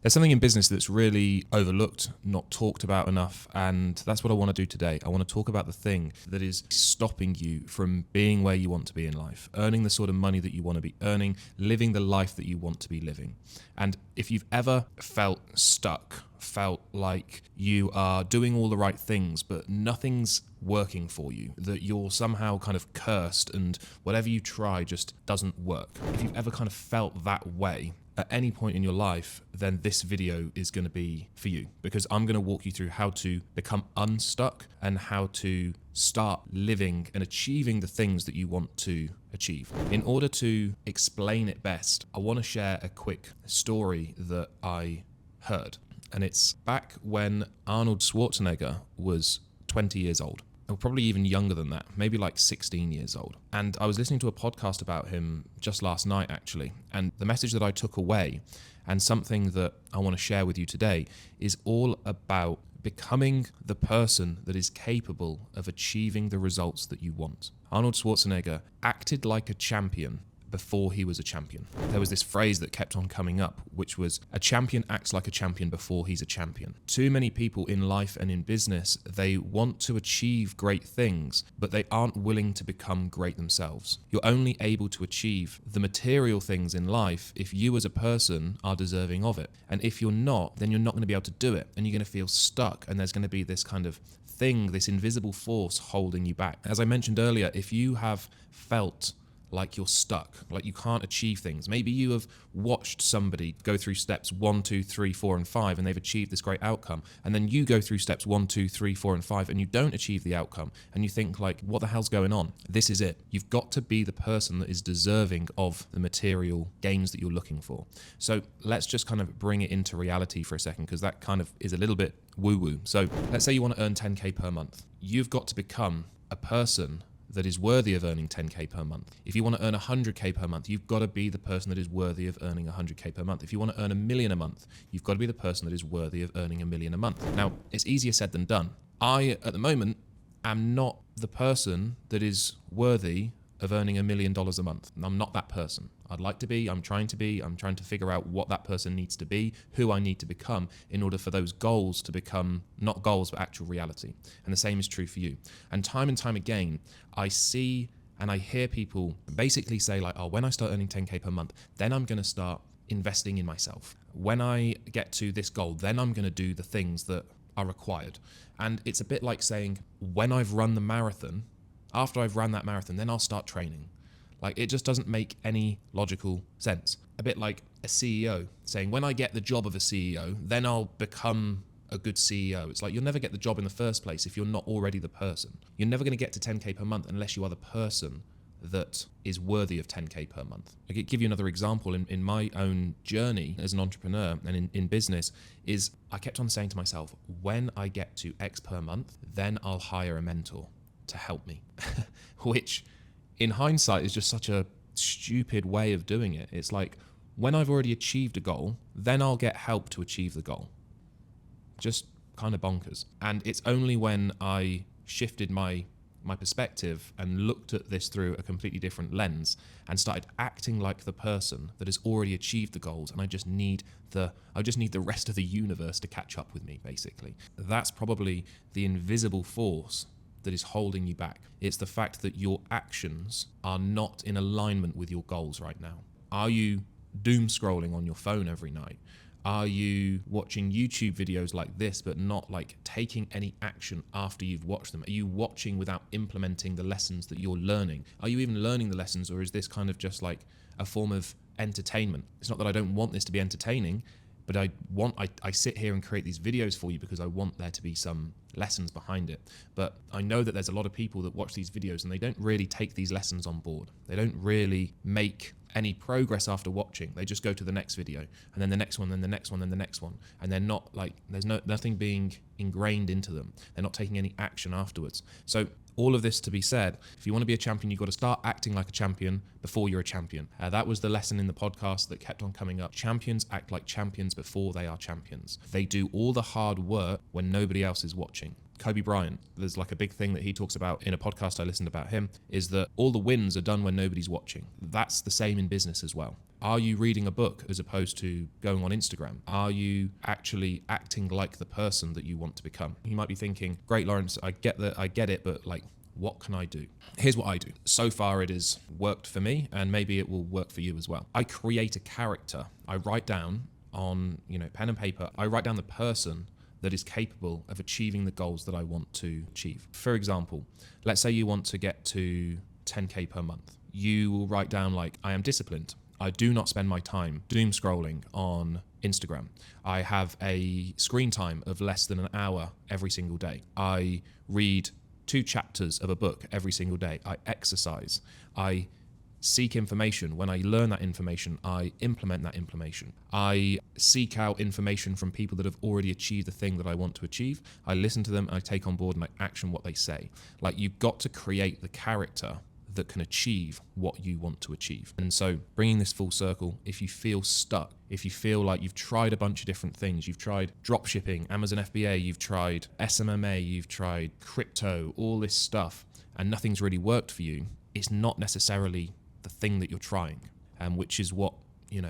There's something in business that's really overlooked, not talked about enough, and that's what I want to do today. I want to talk about the thing that is stopping you from being where you want to be in life, earning the sort of money that you want to be earning, living the life that you want to be living. And if you've ever felt stuck, felt like you are doing all the right things, but nothing's working for you, that you're somehow kind of cursed and whatever you try just doesn't work. If you've ever kind of felt that way, at any point in your life, then this video is going to be for you, because I'm going to walk you through how to become unstuck and how to start living and achieving the things that you want to achieve. In order to explain it best, I want to share a quick story that I heard. And it's back when Arnold Schwarzenegger was 20 years old. Or probably even younger than that, maybe like 16 years old. And I was listening to a podcast about him just last night, actually. And the message that I took away, and something that I want to share with you today, is all about becoming the person that is capable of achieving the results that you want. Arnold Schwarzenegger acted like a champion before he was a champion. There was this phrase that kept on coming up, which was, a champion acts like a champion before he's a champion. Too many people in life and in business, they want to achieve great things, but they aren't willing to become great themselves. You're only able to achieve the material things in life if you as a person are deserving of it. And if you're not, then you're not going to be able to do it, and you're going to feel stuck, and there's going to be this kind of thing, this invisible force holding you back. As I mentioned earlier, if you have felt like you're stuck, like you can't achieve things. Maybe you have watched somebody go through steps 1, 2, 3, 4, and 5, and they've achieved this great outcome. And then you go through steps 1, 2, 3, 4, and 5, and you don't achieve the outcome. And you think like, what the hell's going on? This is it. You've got to be the person that is deserving of the material gains that you're looking for. So let's just kind of bring it into reality for a second, because that kind of is a little bit woo-woo. So let's say you want to earn 10K per month. You've got to become a person that is worthy of earning 10K per month. If you want to earn 100K per month, you've got to be the person that is worthy of earning 100K per month. If you want to earn $1 million a month, you've got to be the person that is worthy of earning $1 million a month. Now, it's easier said than done. I, at the moment, am not the person that is worthy of earning $1 million a month. I'm not that person. I'd like to be, I'm trying to figure out what that person needs to be, who I need to become in order for those goals to become not goals, but actual reality. And the same is true for you. And time again, I see and I hear people basically say like, oh, when I start earning 10K per month, then I'm going to start investing in myself. When I get to this goal, then I'm going to do the things that are required. And it's a bit like saying, when I've run the marathon, after I've run that marathon, then I'll start training. Like, it just doesn't make any logical sense. A bit like a CEO saying, when I get the job of a CEO, then I'll become a good CEO. It's like, you'll never get the job in the first place if you're not already the person. You're never going to get to 10K per month unless you are the person that is worthy of 10K per month. I could give you another example in my own journey as an entrepreneur and in business is I kept on saying to myself, when I get to X per month, then I'll hire a mentor to help me, which in hindsight is just such a stupid way of doing it. It's like, when I've already achieved a goal, then I'll get help to achieve the goal. Just kind of bonkers. And it's only when I shifted my perspective and looked at this through a completely different lens and started acting like the person that has already achieved the goals, and I just need the rest of the universe to catch up with me, basically. That's probably the invisible force that is holding you back. It's the fact that your actions are not in alignment with your goals right now. Are you doom scrolling on your phone every night? Are you watching YouTube videos like this, but not like taking any action after you've watched them? Are you watching without implementing the lessons that you're learning? Are you even learning the lessons, or is this kind of just like a form of entertainment? It's not that I don't want this to be entertaining, but I sit here and create these videos for you because I want there to be some lessons behind it. But I know that there's a lot of people that watch these videos and they don't really take these lessons on board. They don't really make any progress after watching. They just go to the next video and then the next one, then the next one, then the next one. And they're not like, there's nothing being ingrained into them. They're not taking any action afterwards. So all of this to be said, if you want to be a champion, you've got to start acting like a champion before you're a champion. That was the lesson in the podcast that kept on coming up. Champions act like champions before they are champions. They do all the hard work when nobody else is watching. Kobe Bryant, there's like a big thing that he talks about in a podcast I listened about him, is that all the wins are done when nobody's watching. That's the same in business as well. Are you reading a book as opposed to going on Instagram? Are you actually acting like the person that you want to become? You might be thinking, great, Lawrence, I get it, but like, what can I do? Here's what I do. So far, it has worked for me, and maybe it will work for you as well. I create a character. I write down on, pen and paper, I write down the person that is capable of achieving the goals that I want to achieve. For example, let's say you want to get to 10K per month. You will write down like, I am disciplined. I do not spend my time doom scrolling on Instagram. I have a screen time of less than an hour every single day. I read 2 chapters of a book every single day. I exercise. I seek information. When I learn that information, I implement that information. I seek out information from people that have already achieved the thing that I want to achieve. I listen to them, I take on board, and I action what they say. Like, you've got to create the character that can achieve what you want to achieve. And so, bringing this full circle, if you feel stuck, if you feel like you've tried a bunch of different things, you've tried dropshipping, Amazon FBA, you've tried SMMA, you've tried crypto, all this stuff, and nothing's really worked for you, it's not necessarily the thing that you're trying, which is what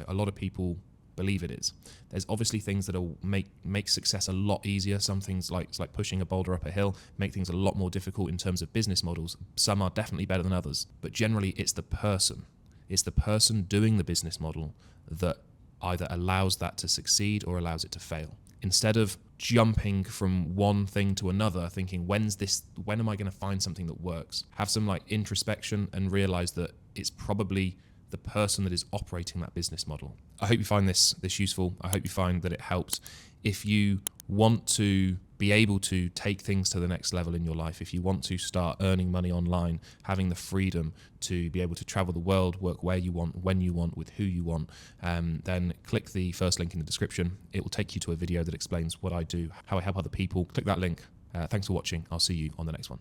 a lot of people believe it is. There's obviously things that will make success a lot easier. Some things it's like pushing a boulder up a hill, make things a lot more difficult in terms of business models. Some are definitely better than others, but generally it's the person. It's the person doing the business model that either allows that to succeed or allows it to fail. Instead of jumping from one thing to another, thinking, when am I going to find something that works? Have some introspection and realize that it's probably the person that is operating that business model. I hope you find this useful. I hope you find that it helps. If you want to be able to take things to the next level in your life, if you want to start earning money online, having the freedom to be able to travel the world, work where you want, when you want, with who you want, then click the first link in the description. It will take you to a video that explains what I do, how I help other people. Click that link. Thanks for watching. I'll see you on the next one.